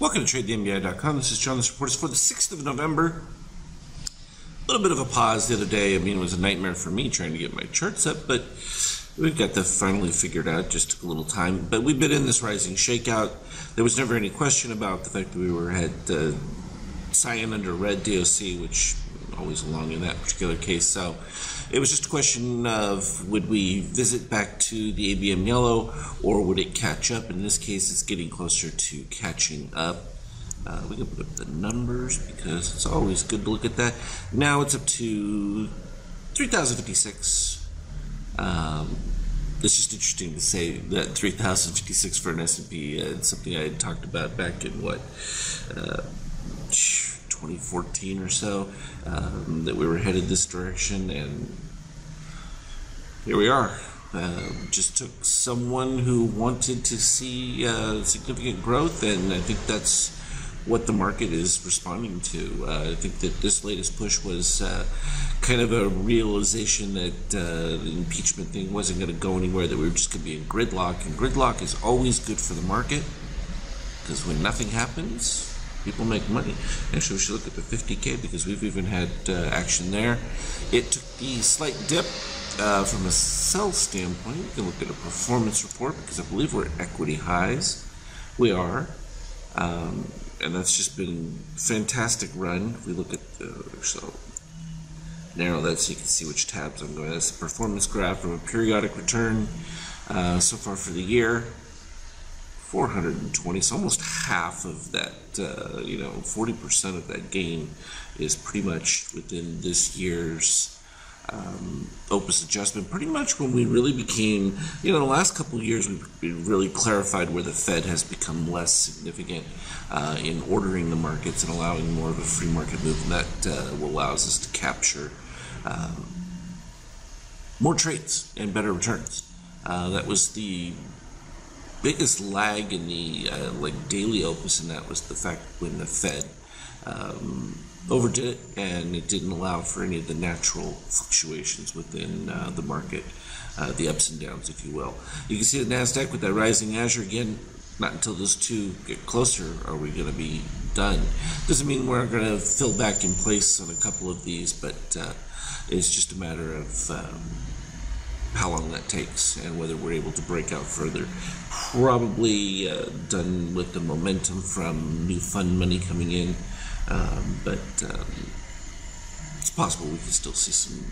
Welcome to TradeTheMBI.com. This is John. This report is for the 6th of November. A little bit of a pause the other day. I mean, it was a nightmare for me trying to get my charts up, but we've got that finally figured out. Just took a little time. But we've been in this rising shakeout. There was never any question about the fact that we had cyan under red DOC, which always along in that particular case. So it was just a question of would we visit back to the ABM yellow or would it catch up? In this case, it's getting closer to catching up. We can put up the numbers because it's always good to look at that. Now it's up to 3,056. It's just interesting to say that 3,056 for an S&P. It's something I had talked about back in 2014 or so, that we were headed this direction, and here we are. Just took someone who wanted to see significant growth, and I think that's what the market is responding to. I think that this latest push was kind of a realization that the impeachment thing wasn't going to go anywhere, that we were just going to be in gridlock, and gridlock is always good for the market because when nothing happens, people make money. Actually, we should look at the 50K because we've even had action there. It took the slight dip from a sell standpoint. We can look at a performance report because I believe we're at equity highs. We are. And that's just been a fantastic run. If we look at so narrow that so you can see which tabs I'm going. That's the performance graph from a periodic return so far for the year. 420, so almost half of that, 40% of that gain is pretty much within this year's Opus adjustment. Pretty much when we really became, the last couple of years we really clarified where the Fed has become less significant in ordering the markets and allowing more of a free market move, and that allows us to capture more trades and better returns. That was the biggest lag in the daily Opus, and that was the fact when the Fed overdid it and it didn't allow for any of the natural fluctuations within the market, the ups and downs, if you will. You can see the NASDAQ with that rising Azure again. Not until those two get closer are we going to be done. Doesn't mean we're going to fill back in place on a couple of these, but it's just a matter of how long that takes and whether we're able to break out further. Probably done with the momentum from new fund money coming in, but it's possible we can still see some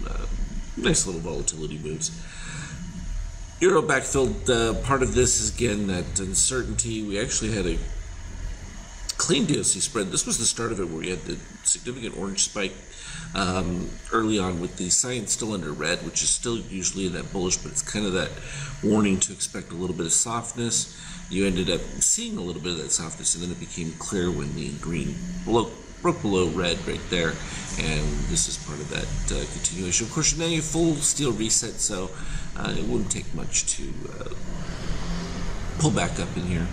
nice little volatility moves. Euro backfilled. Part of this is again that uncertainty. We actually had a clean DOC spread. This was the start of it where we had the significant orange spike early on with the cyan still under red, which is still usually in that bullish, but it's kind of that warning to expect a little bit of softness. You ended up seeing a little bit of that softness, and then it became clear when the green broke below red right there, and this is part of that continuation. Of course, now you full steel reset, so it wouldn't take much to pull back up in here.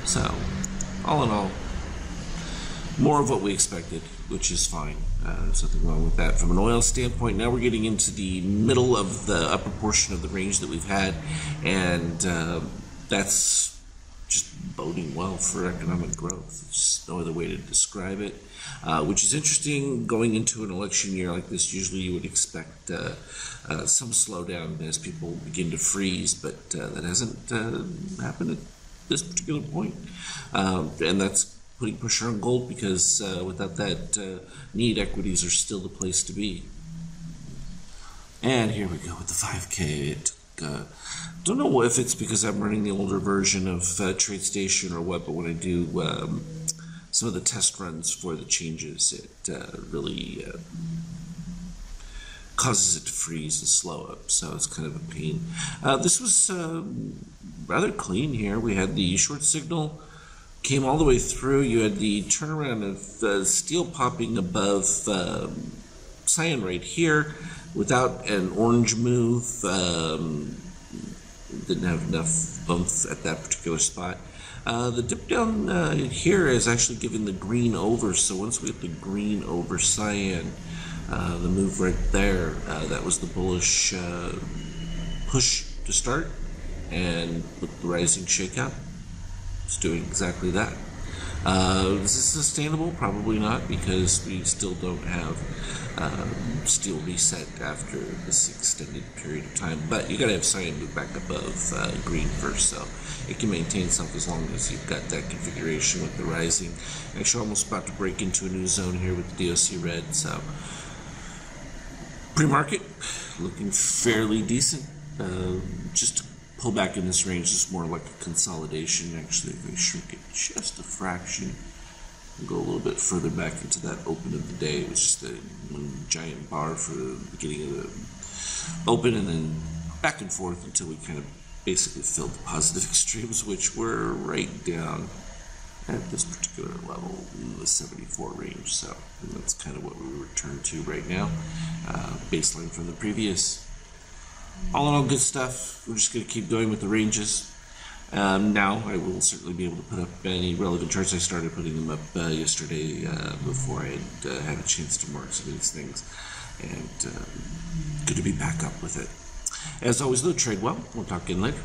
So, all in all, more of what we expected, which is fine. There's nothing wrong with that. From an oil standpoint, now we're getting into the middle of the upper portion of the range that we've had, and that's just boding well for economic growth. There's just no other way to describe it, which is interesting. Going into an election year like this, usually you would expect some slowdown as people begin to freeze, but that hasn't happened at this particular point, and that's putting pressure on gold because without that need, equities are still the place to be. And here we go with the 5K. It don't know if it's because I'm running the older version of TradeStation or what, but when I do some of the test runs for the changes, it really causes it to freeze and slow up, so it's kind of a pain. This was rather clean here. We had the short signal, came all the way through. You had the turnaround of steel popping above cyan right here without an orange move. Didn't have enough bump at that particular spot. The dip down here is actually giving the green over, so once we get the green over cyan, the move right there, that was the bullish push to start, and with the rising shakeout, it's doing exactly that. Is this sustainable? Probably not, because we still don't have steel reset after this extended period of time. But you got to have cyan move back above green first, so it can maintain itself as long as you've got that configuration with the rising. Actually, almost about to break into a new zone here with the DOC red. So pre-market looking fairly decent. Just to pull back in this range is more like a consolidation. Actually, if I shrink it just a fraction and go a little bit further back into that open of the day, it was just a giant bar for the beginning of the open, and then back and forth until we kind of basically filled the positive extremes, which were right down at this particular level in the 74 range. So that's kind of what we return to right now. Baseline from the previous. All in all, good stuff. We're just going to keep going with the ranges. Now I will certainly be able to put up any relevant charts. I started putting them up yesterday before I had a chance to mark some of these things, and good to be back up with it. As always, though, trade well. We'll talk again later.